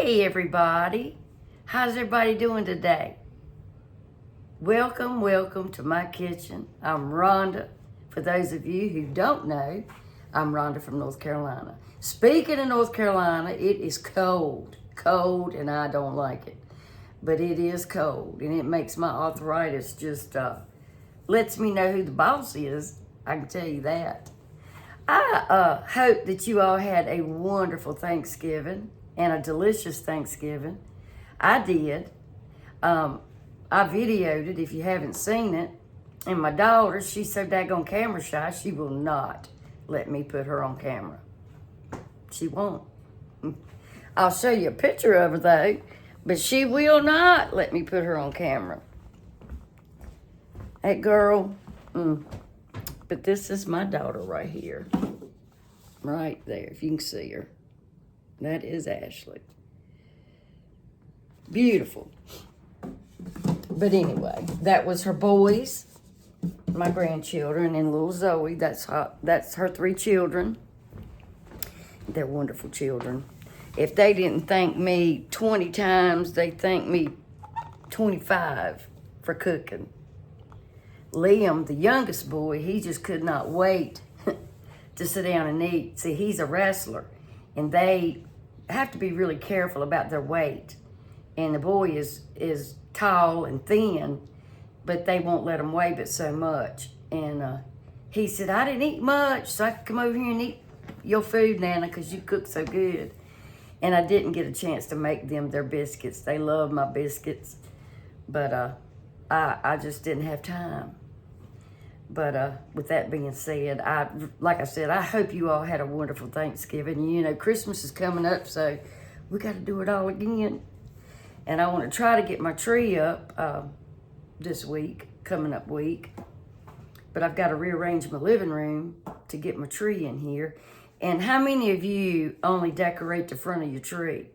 Hey everybody, how's everybody doing today? Welcome to my kitchen. I'm Rhonda. For those of you who don't know, I'm Rhonda from North Carolina. Speaking of North Carolina, it is cold, and I don't like it. But it is cold, and it makes my arthritis just lets me know who the boss is. I can tell you that. I hope that you all had a wonderful Thanksgiving and a delicious Thanksgiving. I did. I videoed it if you haven't seen it. And my daughter, she's so daggone camera shy, she will not let me put her on camera. She won't. I'll show you a picture of her though, but she will not let me put her on camera. That girl, But this is my daughter right here. Right there, if you can see her. That is Ashley. Beautiful. But anyway, that was her boys, my grandchildren, and little Zoe. That's her 3 children. They're wonderful children. If they didn't thank me 20 times, they thanked me 25 for cooking. Liam, the youngest boy, he just could not wait to sit down and eat. See, he's a wrestler, and they have to be really careful about their weight. And the boy is tall and thin, but they won't let him weigh but so much. And he said, I didn't eat much, so I could come over here and eat your food, Nana, because you cook so good. And I didn't get a chance to make them their biscuits. They love my biscuits, but I just didn't have time. But with that being said, like I said, I hope you all had a wonderful Thanksgiving. You know, Christmas is coming up, so we got to do it all again. And I want to try to get my tree up this week, coming up week. But I've got to rearrange my living room to get my tree in here. And how many of you only decorate the front of your tree?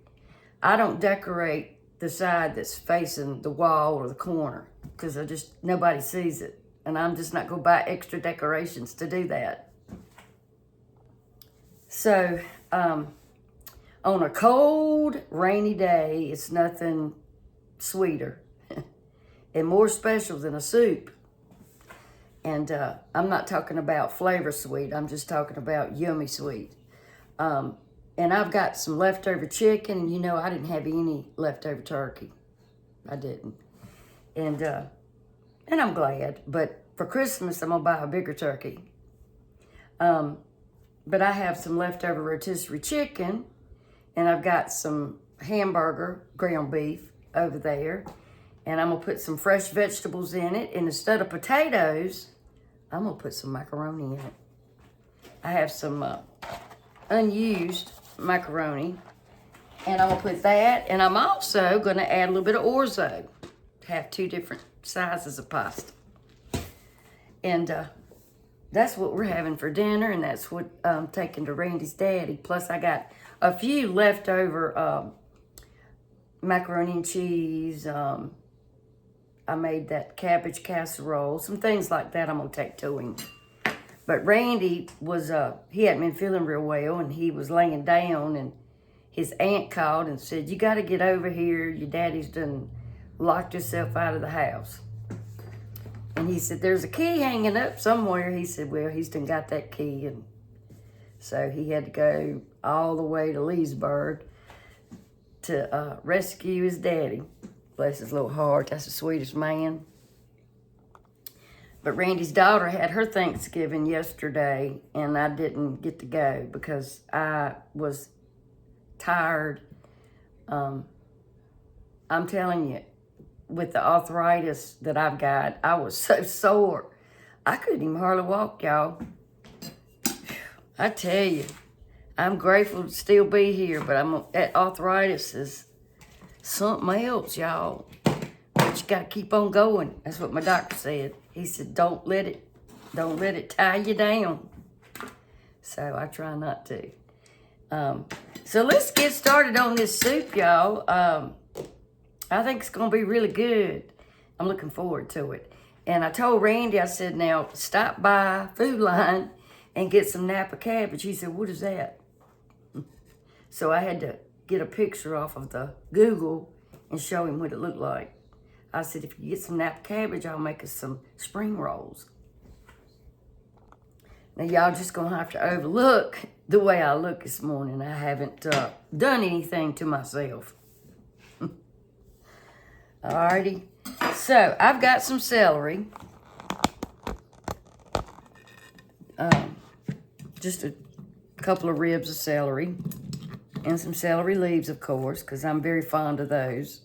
I don't decorate the side that's facing the wall or the corner because nobody sees it. And I'm just not going to buy extra decorations to do that. So, on a cold, rainy day, it's nothing sweeter and more special than a soup. And I'm not talking about flavor sweet. I'm just talking about yummy sweet. And I've got some leftover chicken, and you know I didn't have any leftover turkey. I didn't. And I'm glad, but for Christmas, I'm going to buy a bigger turkey. But I have some leftover rotisserie chicken, and I've got some hamburger ground beef over there, and I'm going to put some fresh vegetables in it, and instead of potatoes, I'm going to put some macaroni in it. I have some unused macaroni, and I'm going to put that, and I'm also going to add a little bit of orzo. Have 2 different sizes of pasta. And that's what we're having for dinner, and that's what I'm taking to Randy's daddy. Plus I got a few leftover macaroni and cheese. I made that cabbage casserole, some things like that I'm gonna take to him. But Randy was, he hadn't been feeling real well, and he was laying down, and his aunt called and said, you gotta get over here, your daddy's done locked himself out of the house. And he said, there's a key hanging up somewhere. He said, well, he's done got that key. And so he had to go all the way to Leesburg to rescue his daddy. Bless his little heart. That's the sweetest man. But Randy's daughter had her Thanksgiving yesterday, and I didn't get to go because I was tired. I'm telling you, with the arthritis that I've got, I was so sore. I couldn't even hardly walk, y'all. I tell you, I'm grateful to still be here, but that arthritis is something else, y'all. But you gotta keep on going. That's what my doctor said. He said, don't let it tie you down. So I try not to. So let's get started on this soup, y'all. I think it's going to be really good. I'm looking forward to it. And I told Randy, I said, now, stop by Food Line and get some Napa cabbage. He said, what is that? So I had to get a picture off of the Google and show him what it looked like. I said, if you get some Napa cabbage, I'll make us some spring rolls. Now, y'all just going to have to overlook the way I look this morning. I haven't done anything to myself. Alrighty. So, I've got some celery. Just a couple of ribs of celery. And some celery leaves, of course, because I'm very fond of those.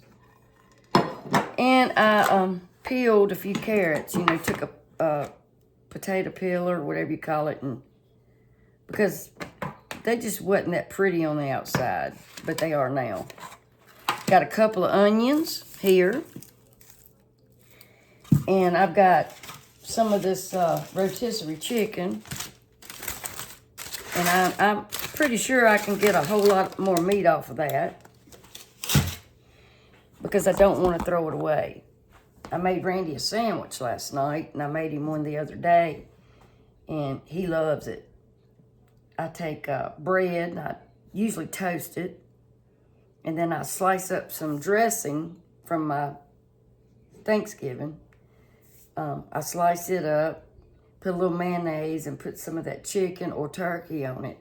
And I peeled a few carrots. You know, took a potato peeler, whatever you call it, and because they just wasn't that pretty on the outside, but they are now. Got a couple of onions here. And I've got some of this rotisserie chicken. And I'm pretty sure I can get a whole lot more meat off of that. Because I don't want to throw it away. I made Randy a sandwich last night. And I made him one the other day. And he loves it. I take bread. And I usually toast it. And then I slice up some dressing from my Thanksgiving. I slice it up. Put a little mayonnaise and put some of that chicken or turkey on it.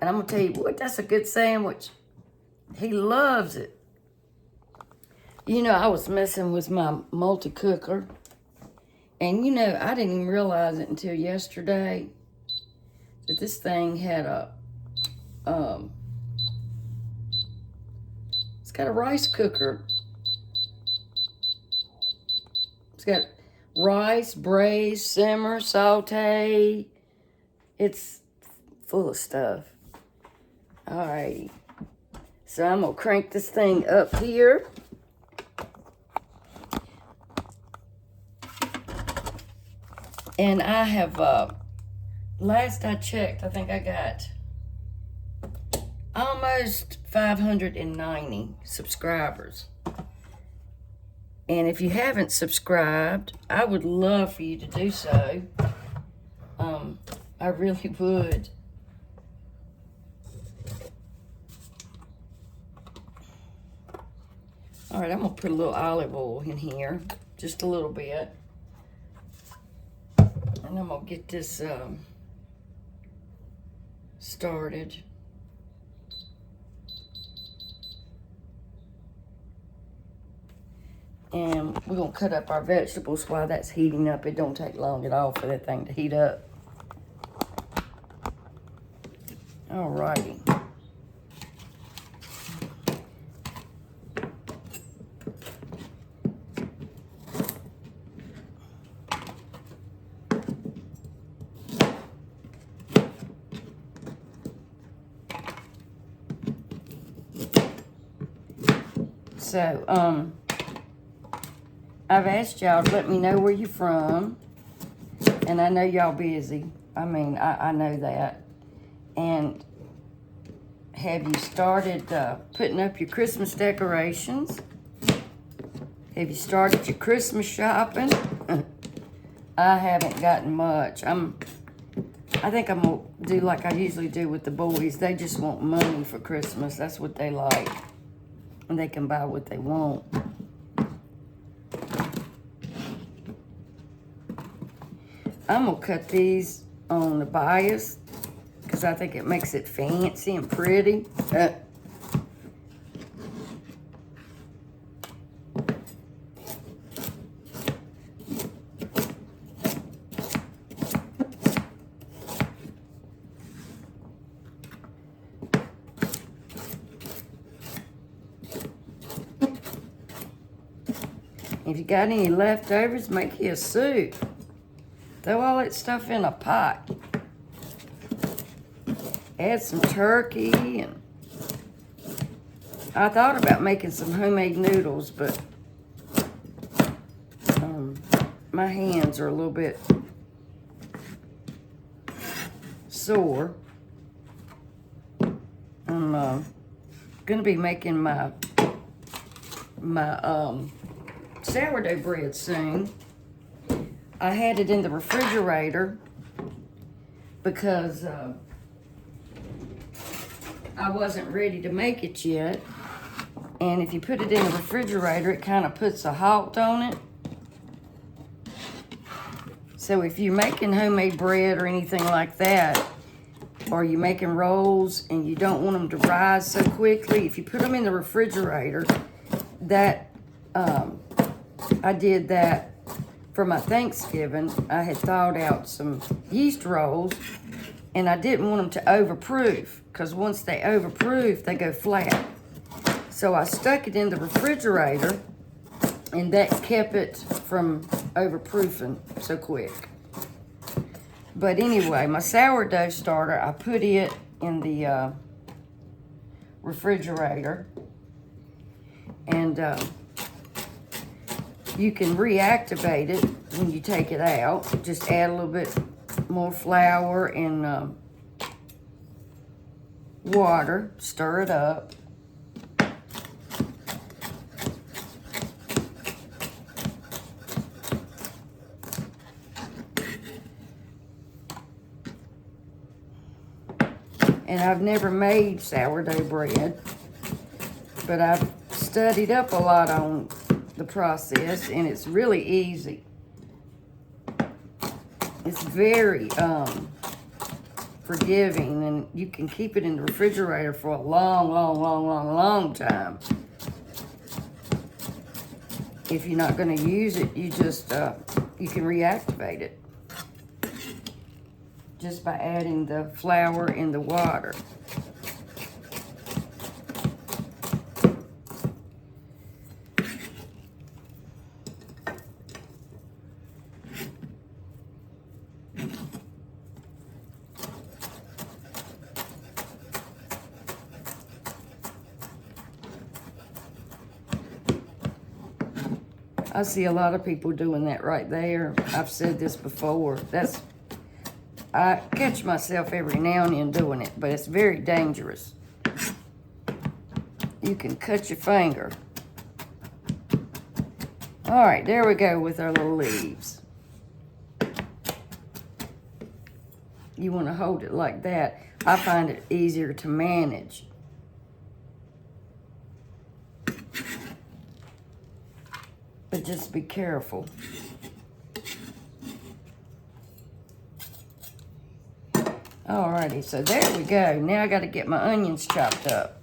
And I'm going to tell you what, that's a good sandwich. He loves it. You know, I was messing with my multi-cooker. And, you know, I didn't even realize it until yesterday that this thing had a, it's got a rice cooker. It's got rice, braise, simmer, saute. It's full of stuff. All right. So I'm going to crank this thing up here. And I have, last I checked, I think I got almost 590 subscribers. And if you haven't subscribed, I would love for you to do so. I really would. All right, I'm going to put a little olive oil in here, just a little bit. And I'm going to get this started. And we're going to cut up our vegetables while that's heating up. It don't take long at all for that thing to heat up. Alrighty. So, I've asked y'all to let me know where you're from. And I know y'all busy. I mean, I know that. And have you started putting up your Christmas decorations? Have you started your Christmas shopping? I haven't gotten much. I think I'm going to do like I usually do with the boys. They just want money for Christmas. That's what they like. And they can buy what they want. I'm going to cut these on the bias because I think it makes it fancy and pretty. If you got any leftovers, make you a soup. Throw all that stuff in a pot. Add some turkey, and I thought about making some homemade noodles, but my hands are a little bit sore. I'm gonna be making my sourdough bread soon. I had it in the refrigerator because I wasn't ready to make it yet. And if you put it in the refrigerator, it kind of puts a halt on it. So if you're making homemade bread or anything like that, or you're making rolls and you don't want them to rise so quickly, if you put them in the refrigerator, that I did that for my Thanksgiving. I had thawed out some yeast rolls, and I didn't want them to overproof, because once they overproof, they go flat. So I stuck it in the refrigerator, and that kept it from overproofing so quick. But anyway, my sourdough starter, I put it in the refrigerator, and you can reactivate it when you take it out. Just add a little bit more flour and water, stir it up. And I've never made sourdough bread, but I've studied up a lot on the process, and it's really easy. It's very forgiving, and you can keep it in the refrigerator for a long time. If you're not going to use it, you just you can reactivate it just by adding the flour and the water. I see a lot of people doing that right there. I've said this before. I catch myself every now and then doing it, but it's very dangerous. You can cut your finger. All right, there we go with our little leaves. You want to hold it like that. I find it easier to manage. But just be careful. Alrighty, so there we go. Now I got to get my onions chopped up.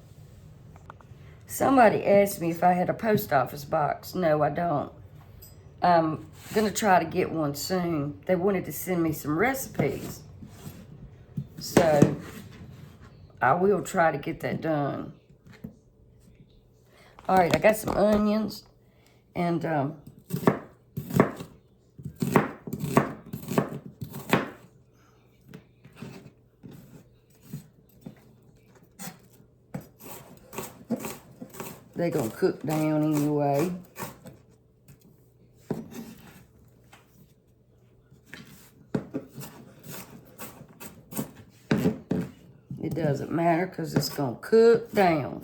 Somebody asked me if I had a post office box. No, I don't. I'm going to try to get one soon. They wanted to send me some recipes. So I will try to get that done. Alright, I got some onions. And they're going to cook down anyway. It doesn't matter because it's going to cook down.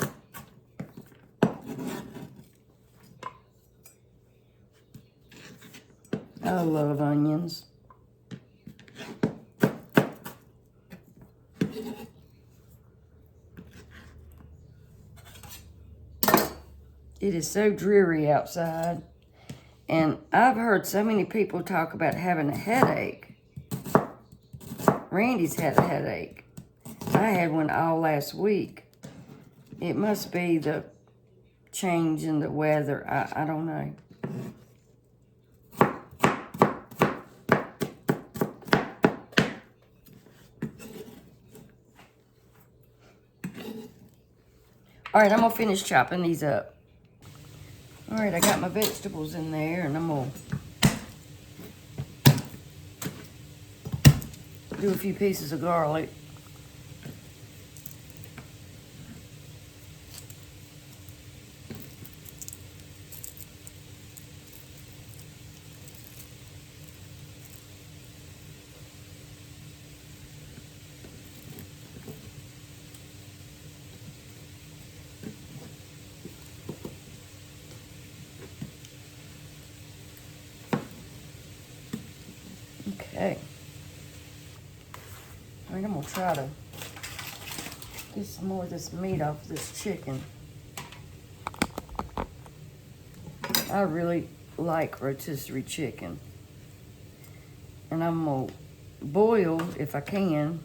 I love onions. It is so dreary outside. And I've heard so many people talk about having a headache. Randy's had a headache. I had one all last week. It must be the change in the weather. I don't know. All right, I'm going to finish chopping these up. All right, I got my vegetables in there, and I'm going to do a few pieces of garlic. Okay. All right, I'm going to try to Get some more of this meat off this chicken. I really like rotisserie chicken. And I'm gonna boil, if I can,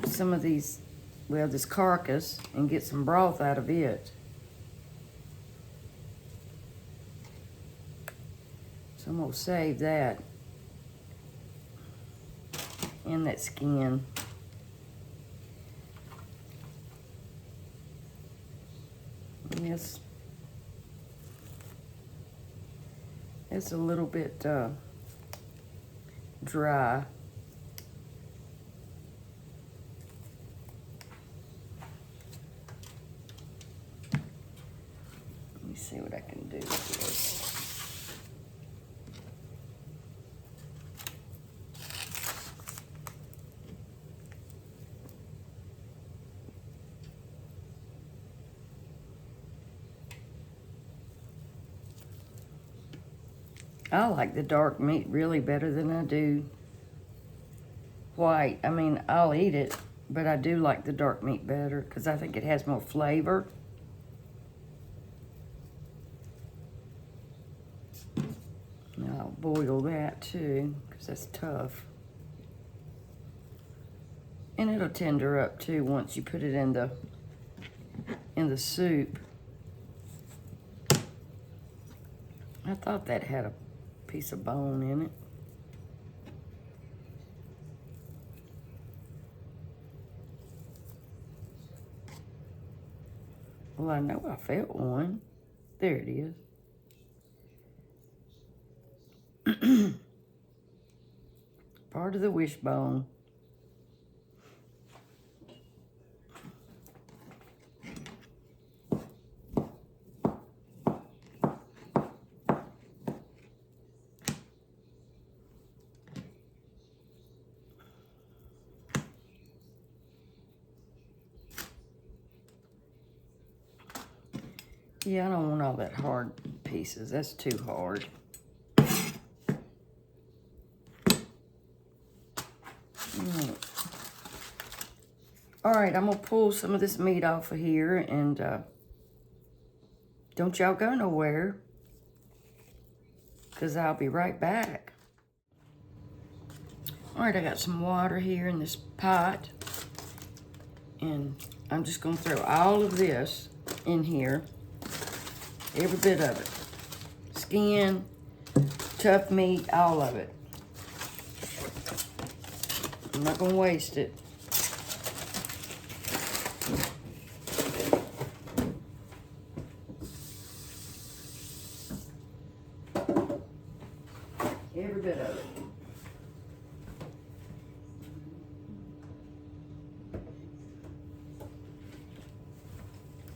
some of these, well, this carcass, and get some broth out of it. So I'm gonna save that and that skin. And it's a little bit dry. Let me see what I can do with this. I like the dark meat really better than I do white. I mean, I'll eat it, but I do like the dark meat better because I think it has more flavor. And I'll boil that too because that's tough. And it'll tender up too once you put it in the soup. I thought that had a piece of bone in it. Well, I know I felt one. There it is. Part of the wishbone. Yeah, I don't want all that hard pieces. That's too hard. All right, I'm gonna pull some of this meat off of here, and don't y'all go nowhere, because I'll be right back. All right, I got some water here in this pot, and I'm just gonna throw all of this in here. Every bit of it. Skin, tough meat, all of it. I'm not gonna waste it. Every bit of it.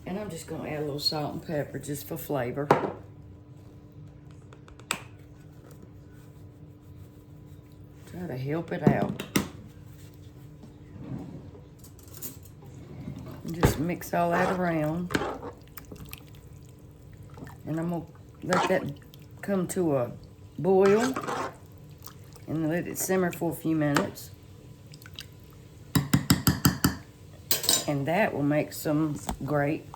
And I'm just gonna add a little salt and pepper just for flavor. Try to help it out. And just mix all that around. And I'm gonna let that come to a boil and let it simmer for a few minutes. And that will make some great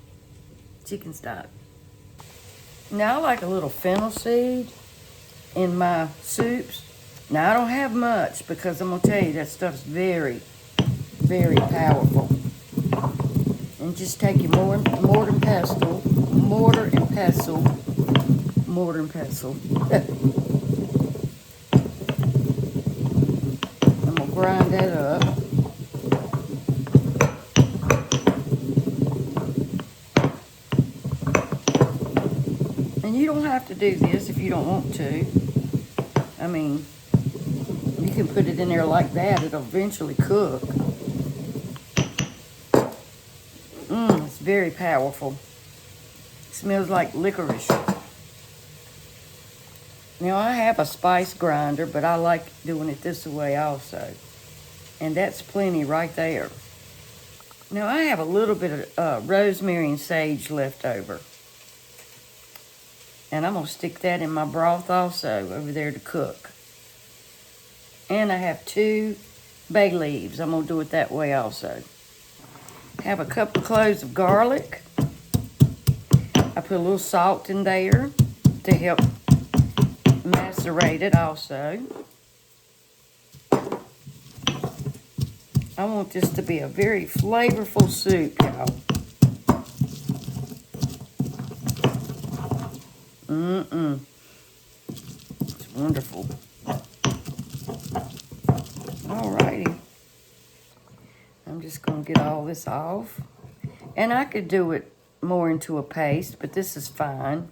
chicken stock. Now I like a little fennel seed in my soups. Now I don't have much because I'm gonna tell you that stuff's very, very powerful. And just take your mortar and pestle. I'm gonna grind that up. And you don't have to do this if you don't want to. I mean, you can put it in there like that. It'll eventually cook. It's very powerful. It smells like licorice. Now, I have a spice grinder, but I like doing it this way also. And that's plenty right there. Now, I have a little bit of rosemary and sage left over. And I'm going to stick that in my broth also over there to cook. And I have 2 bay leaves. I'm going to do it that way also. Have a couple cloves of garlic. I put a little salt in there to help macerate it also. I want this to be a very flavorful soup, y'all. It's wonderful. Alrighty. I'm just going to get all this off. And I could do it more into a paste, but this is fine.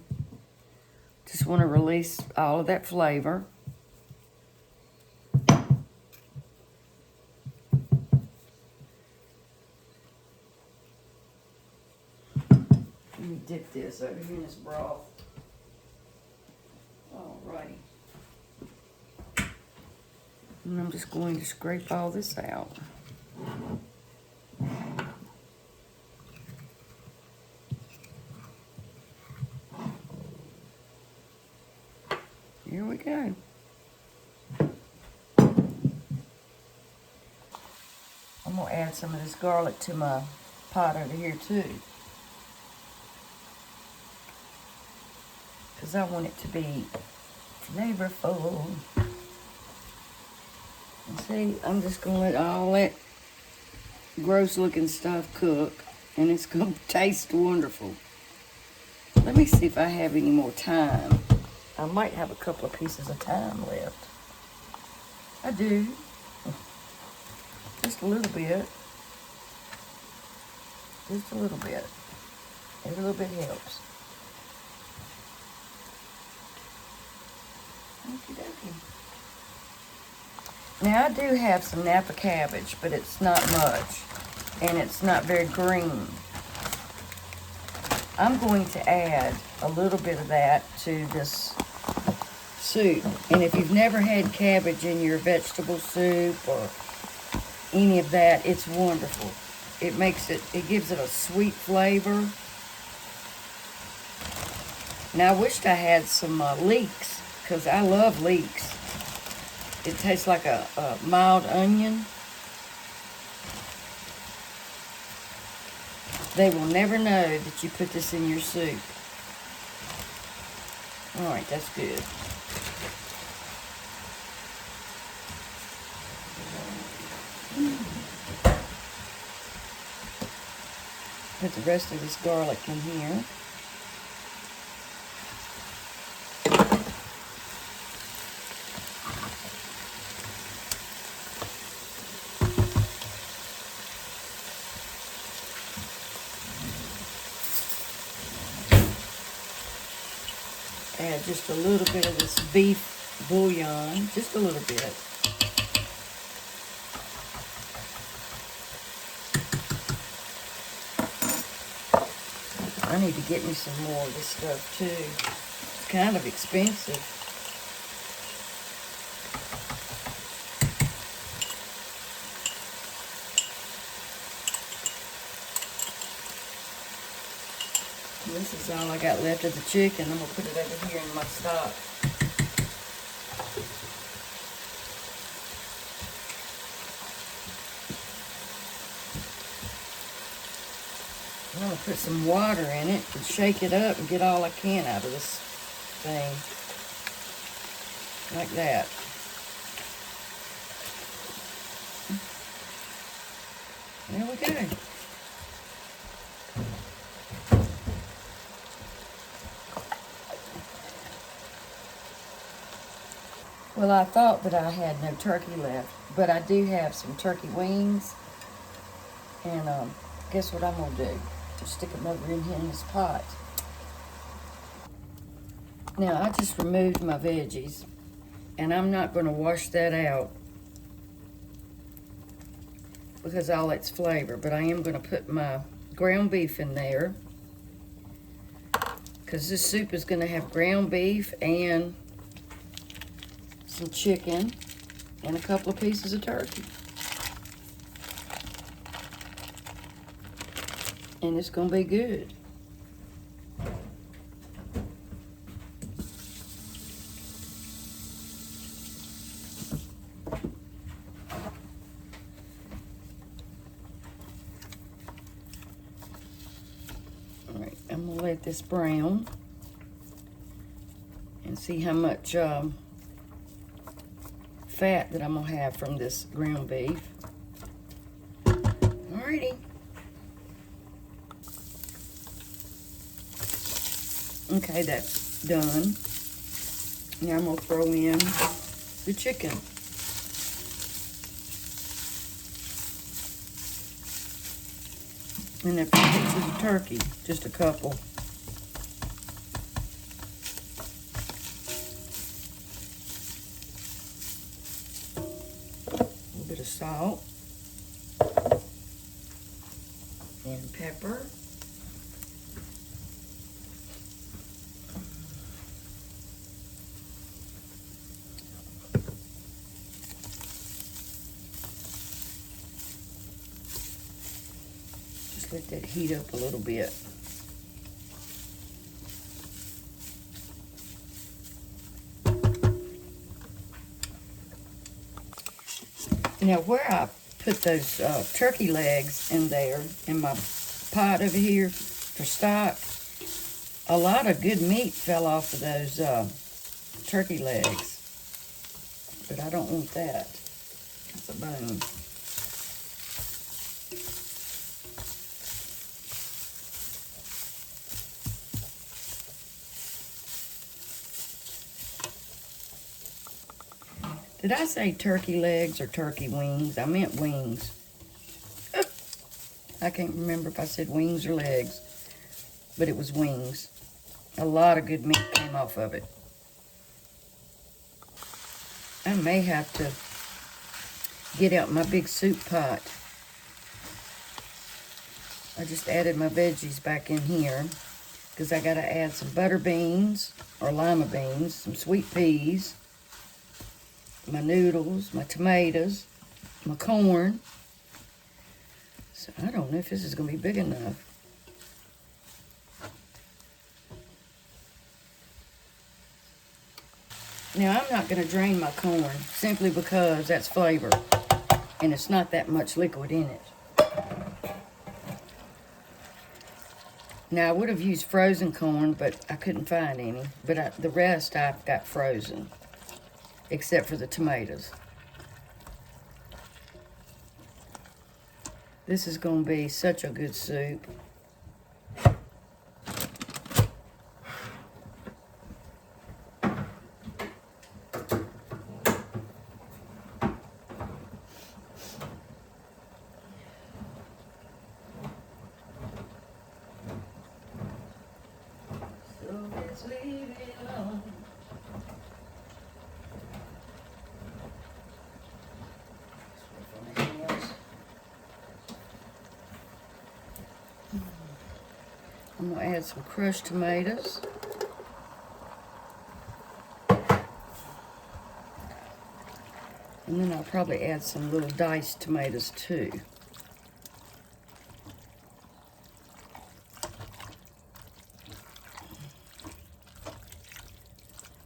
Just want to release all of that flavor. Let me dip this over here in this broth. Alrighty. And I'm just going to scrape all this out. Here we go. I'm going to add some of this garlic to my pot over here too, because I want it to be flavorful. And see, I'm just going to let all that gross looking stuff cook, and it's going to taste wonderful. Let me see if I have any more thyme. I might have a couple of pieces of thyme left. I do. Just a little bit. Just a little bit. Every little bit helps. Okie dokie. Now I do have some Napa cabbage, but it's not much. And it's not very green. I'm going to add a little bit of that to this soup. And if you've never had cabbage in your vegetable soup or any of that, it's wonderful. It gives it a sweet flavor. Now I wished I had some leeks, because I love leeks. It tastes like a mild onion. They will never know that you put this in your soup. All right, that's good. Put the rest of this garlic in here. Add just a little bit of this beef bouillon, just a little bit. I need to get me some more of this stuff too. It's kind of expensive. This is all I got left of the chicken. I'm going to put it over here in my stock. I'm going to put some water in it and shake it up and get all I can out of this thing. Like that. There we go. Well, I thought that I had no turkey left, but I do have some turkey wings. And guess what I'm going to do? Stick them over in here in this pot. Now, I just removed my veggies, and I'm not going to wash that out because all its flavor, but I am going to put my ground beef in there because this soup is going to have ground beef and some chicken and a couple of pieces of turkey. And it's going to be good. this brown and see how much fat that I'm gonna have from this ground beef. Alrighty. Okay, that's done. Now I'm gonna throw in the chicken. And a few pieces of turkey, just a couple. A little bit of salt and pepper. Just let that heat up a little bit. Now where I put those turkey legs in there, in my pot over here for stock, a lot of good meat fell off of those turkey legs. But I don't want that. It's a bone. Did I say turkey legs or turkey wings? I meant wings. I can't remember if I said wings or legs, but it was wings. A lot of good meat came off of it. I may have to get out my big soup pot. I just added my veggies back in here because I got to add some butter beans or lima beans, some sweet peas, my noodles, my tomatoes, my corn. So I don't know if this is going to be big enough. Now I'm not going to drain my corn simply because that's flavor and it's not that much liquid in it. Now I would have used frozen corn, but I couldn't find any. But the rest I've got frozen, except for the tomatoes. This is going to be such a good soup. So let's leave it alone. I'm going to add some crushed tomatoes. And then I'll probably add some little diced tomatoes too.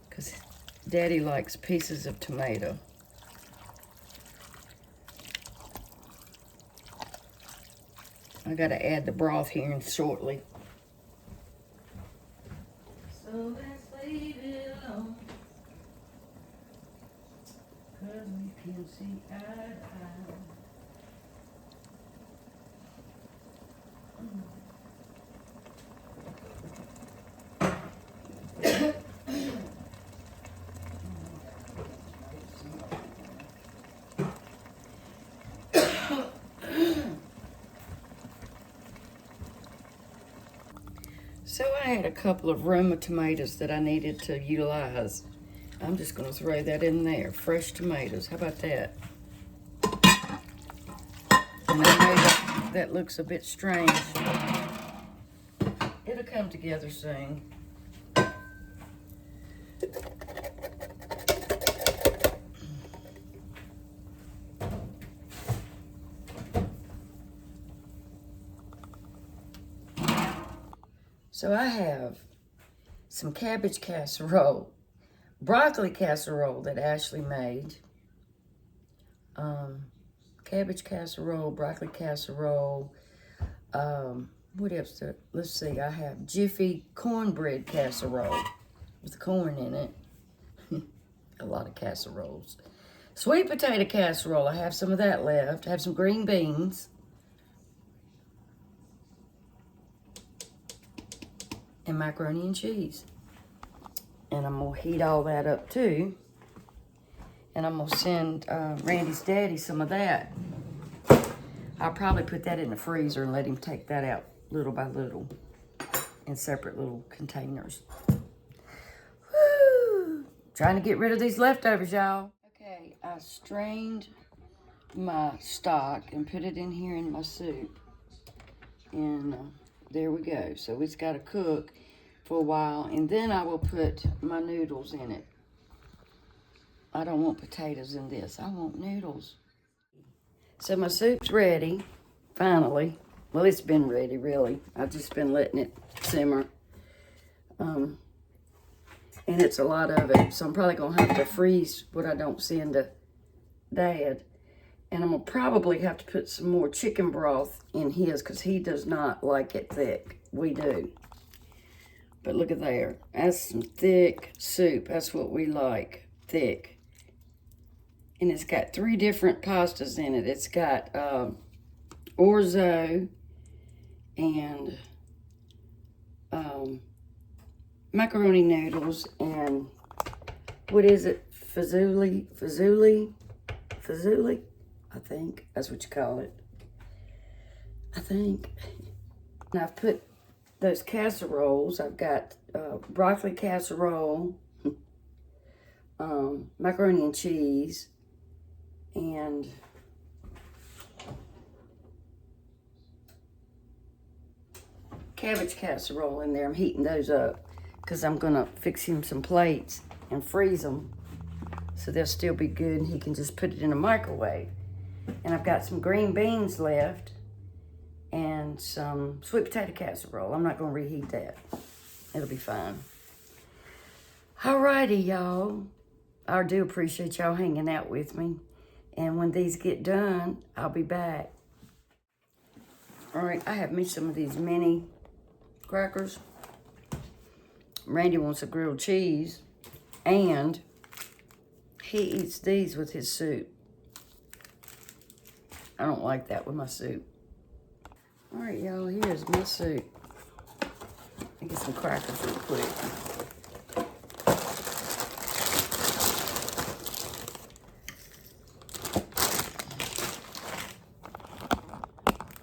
Because Daddy likes pieces of tomato. I got to add the broth here shortly. So let's leave it alone, 'cause we can see eye to eye. So I had a couple of Roma tomatoes that I needed to utilize. I'm just going to throw that in there. Fresh tomatoes. How about that? And I know that looks a bit strange. It'll come together soon. So I have some cabbage casserole, broccoli casserole that Ashley made, cabbage casserole, broccoli casserole, What else? Let's see. I have Jiffy cornbread casserole with corn in it. A lot of casseroles. Sweet potato casserole. I have some of that left. I have some green beans. And macaroni and cheese. And I'm going to heat all that up too. And I'm going to send Randy's daddy some of that. I'll probably put that in the freezer and let him take that out little by little in separate little containers. Woo! Trying to get rid of these leftovers, y'all. Okay, I strained my stock and put it in here in my soup. And there we go. So it's got to cook for a while. And then I will put my noodles in it. I don't want potatoes in this. I want noodles. So my soup's ready, finally. Well, it's been ready, really. I've just been letting it simmer. And it's a lot of it, so I'm probably going to have to freeze what I don't send to Dad. And I'm going to probably have to put some more chicken broth in his because he does not like it thick. We do. But look at there. That's some thick soup. That's what we like, thick. And it's got 3 different pastas in it. It's got orzo and macaroni noodles and what is it? Fazuli, I think that's what you call it. I think. And I've put those casseroles. I've got broccoli casserole, macaroni and cheese, and cabbage casserole in there. I'm heating those up because I'm going to fix him some plates and freeze them so they'll still be good and he can just put it in a microwave. And I've got some green beans left and some sweet potato casserole. I'm not going to reheat that. It'll be fine. Alrighty, y'all. I do appreciate y'all hanging out with me. And when these get done, I'll be back. All right, I have me some of these mini crackers. Randy wants a grilled cheese, and he eats these with his soup. I don't like that with my soup. All right, y'all, here's my soup. Let me get some crackers real quick.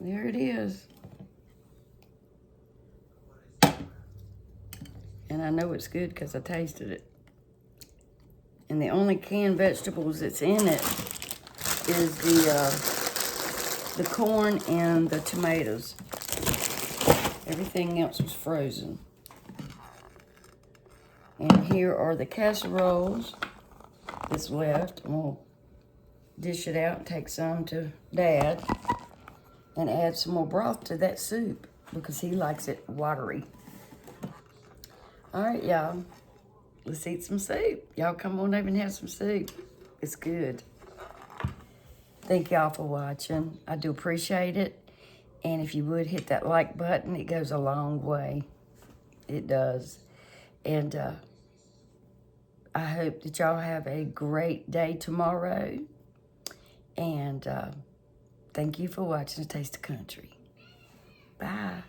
There it is. And I know it's good because I tasted it. And the only canned vegetables that's in it is the corn and the tomatoes. Everything else was frozen. And here are the casseroles that's left. I'm gonna dish it out and take some to Dad and add some more broth to that soup because he likes it watery. All right, y'all, let's eat some soup. Y'all come on over and have some soup. It's good. Thank y'all for watching. I do appreciate it. And if you would hit that like button, it goes a long way. It does. And I hope that y'all have a great day tomorrow. And thank you for watching A Taste of Country. Bye.